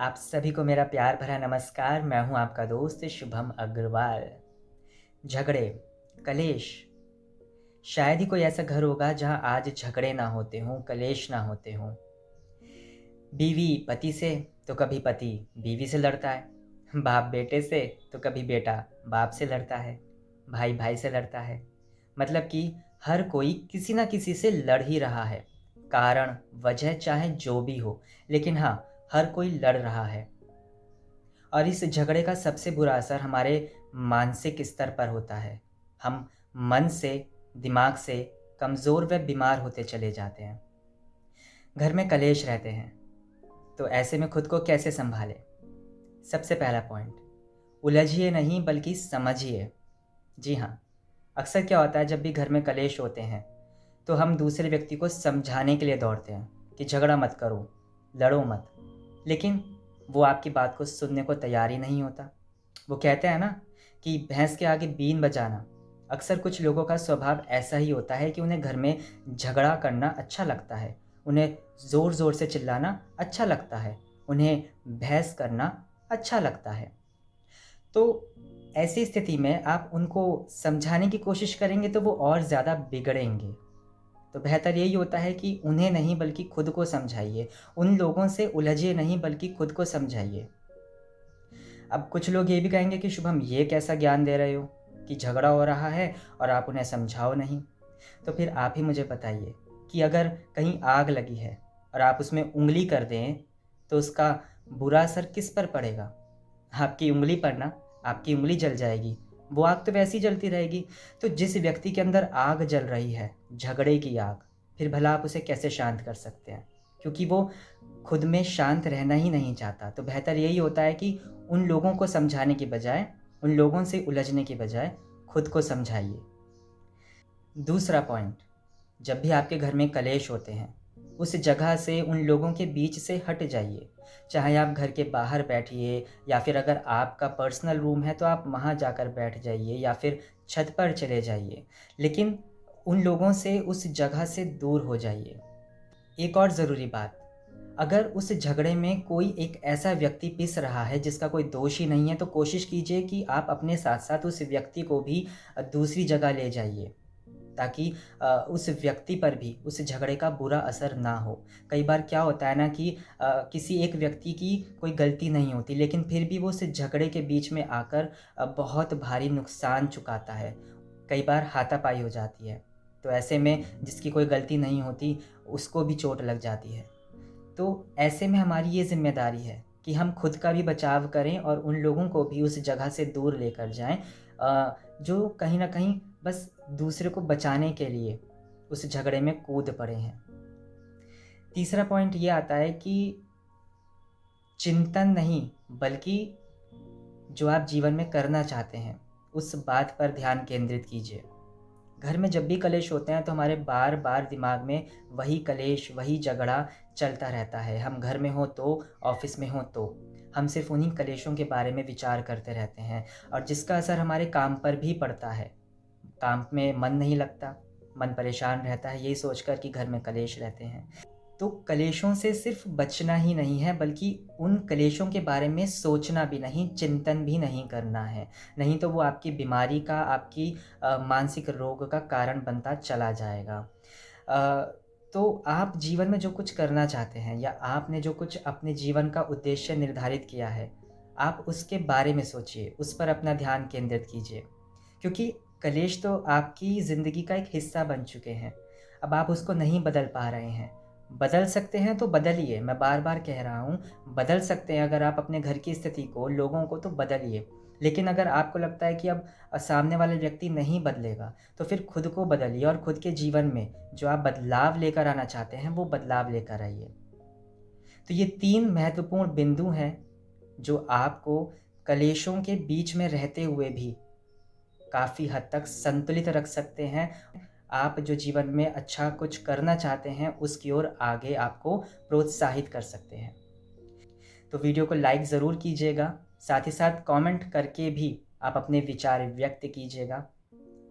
आप सभी को मेरा प्यार भरा नमस्कार। मैं हूं आपका दोस्त शुभम अग्रवाल। झगड़े, कलेश, शायद ही कोई ऐसा घर होगा जहां आज झगड़े ना होते हों, कलेश ना होते हों। बीवी पति से तो कभी पति बीवी से लड़ता है, बाप बेटे से तो कभी बेटा बाप से लड़ता है, भाई भाई से लड़ता है। मतलब कि हर कोई किसी ना किसी से लड़ ही रहा है। कारण वजह चाहे जो भी हो, लेकिन हाँ, हर कोई लड़ रहा है। और इस झगड़े का सबसे बुरा असर हमारे मानसिक स्तर पर होता है। हम मन से, दिमाग से कमज़ोर व बीमार होते चले जाते हैं। घर में कलेश रहते हैं, तो ऐसे में खुद को कैसे संभालें? सबसे पहला पॉइंट, उलझिए नहीं बल्कि समझिए। जी हाँ, अक्सर क्या होता है, जब भी घर में कलेश होते हैं तो हम दूसरे व्यक्ति को समझाने के लिए दौड़ते हैं कि झगड़ा मत करो, लड़ो मत। लेकिन वो आपकी बात को सुनने को तैयार ही नहीं होता। वो कहते हैं ना कि भैंस के आगे बीन बजाना। अक्सर कुछ लोगों का स्वभाव ऐसा ही होता है कि उन्हें घर में झगड़ा करना अच्छा लगता है, उन्हें ज़ोर ज़ोर से चिल्लाना अच्छा लगता है, उन्हें बहस करना अच्छा लगता है। तो ऐसी स्थिति में आप उनको समझाने की कोशिश करेंगे तो वो और ज़्यादा बिगड़ेंगे। तो बेहतर यही होता है कि उन्हें नहीं बल्कि खुद को समझाइए। उन लोगों से उलझिए नहीं बल्कि खुद को समझाइए। अब कुछ लोग ये भी कहेंगे कि शुभम, ये कैसा ज्ञान दे रहे हो कि झगड़ा हो रहा है और आप उन्हें समझाओ नहीं। तो फिर आप ही मुझे बताइए कि अगर कहीं आग लगी है और आप उसमें उंगली कर दें तो उसका बुरा असर किस पर पड़ेगा? आपकी उंगली पर ना। आपकी उंगली जल जाएगी, वो आग तो वैसे ही जलती रहेगी। तो जिस व्यक्ति के अंदर आग जल रही है, झगड़े की आग, फिर भला आप उसे कैसे शांत कर सकते हैं? क्योंकि वो खुद में शांत रहना ही नहीं चाहता। तो बेहतर यही होता है कि उन लोगों को समझाने की बजाय, उन लोगों से उलझने की बजाय खुद को समझाइए। दूसरा पॉइंट, जब भी आपके घर में कलेश होते हैं, उस जगह से, उन लोगों के बीच से हट जाइए। चाहे आप घर के बाहर बैठिए या फिर अगर आपका पर्सनल रूम है तो आप वहाँ जाकर बैठ जाइए या फिर छत पर चले जाइए। लेकिन उन लोगों से, उस जगह से दूर हो जाइए। एक और ज़रूरी बात, अगर उस झगड़े में कोई एक ऐसा व्यक्ति पिस रहा है जिसका कोई दोष ही नहीं है, तो कोशिश कीजिए कि आप अपने साथ-साथ उस व्यक्ति को भी दूसरी जगह ले जाइए, ताकि उस व्यक्ति पर भी उस झगड़े का बुरा असर ना हो। कई बार क्या होता है ना कि किसी एक व्यक्ति की कोई गलती नहीं होती, लेकिन फिर भी वो उस झगड़े के बीच में आकर बहुत भारी नुकसान चुकाता है। कई बार हाथापाई हो जाती है। तो ऐसे में जिसकी कोई गलती नहीं होती, उसको भी चोट लग जाती है। तो ऐसे में हमारी ये ज़िम्मेदारी है कि हम खुद का भी बचाव करें और उन लोगों को भी उस जगह से दूर लेकर जाएँ जो कहीं न कहीं बस दूसरे को बचाने के लिए उस झगड़े में कूद पड़े हैं। तीसरा पॉइंट ये आता है कि चिंतन नहीं, बल्कि जो आप जीवन में करना चाहते हैं, उस बात पर ध्यान केंद्रित कीजिए। घर में जब भी कलेश होते हैं तो हमारे बार-बार दिमाग में वही कलेश, वही झगड़ा चलता रहता है। हम घर में हों तो, ऑफ़िस में हों तो, हम सिर्फ़ उन्हीं कलेशों के बारे में विचार करते रहते हैं और जिसका असर हमारे काम पर भी पड़ता है। काम में मन नहीं लगता, मन परेशान रहता है यही सोचकर कि घर में कलेश रहते हैं। तो कलेशों से सिर्फ़ बचना ही नहीं है, बल्कि उन कलेशों के बारे में सोचना भी नहीं, चिंतन भी नहीं करना है। नहीं तो वो आपकी बीमारी का, आपकी मानसिक रोग का कारण बनता चला जाएगा। अ, तो आप जीवन में जो कुछ करना चाहते हैं या आपने जो कुछ अपने जीवन का उद्देश्य निर्धारित किया है, आप उसके बारे में सोचिए, उस पर अपना ध्यान केंद्रित कीजिए। क्योंकि कलेश तो आपकी ज़िंदगी का एक हिस्सा बन चुके हैं। अब आप उसको नहीं बदल पा रहे हैं। बदल सकते हैं तो बदलिए, मैं बार-बार कह रहा हूँ, बदल सकते हैं अगर आप अपने घर की स्थिति को, लोगों को, तो बदलिए। लेकिन अगर आपको लगता है कि अब सामने वाला व्यक्ति नहीं बदलेगा, तो फिर खुद को बदलिए और खुद के जीवन में जो आप बदलाव लेकर आना चाहते हैं, वो बदलाव लेकर आइए। तो ये 3 महत्वपूर्ण बिंदु हैं, जो आपको कलेशों के बीच में रहते हुए भी काफ़ी हद तक संतुलित रख सकते हैं। आप जो जीवन में अच्छा कुछ करना चाहते हैं, उसकी ओर आगे आपको प्रोत्साहित कर सकते हैं। तो वीडियो को लाइक ज़रूर कीजिएगा, साथ ही साथ कमेंट करके भी आप अपने विचार व्यक्त कीजिएगा।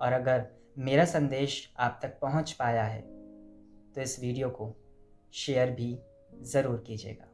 और अगर मेरा संदेश आप तक पहुंच पाया है, तो इस वीडियो को शेयर भी ज़रूर कीजिएगा।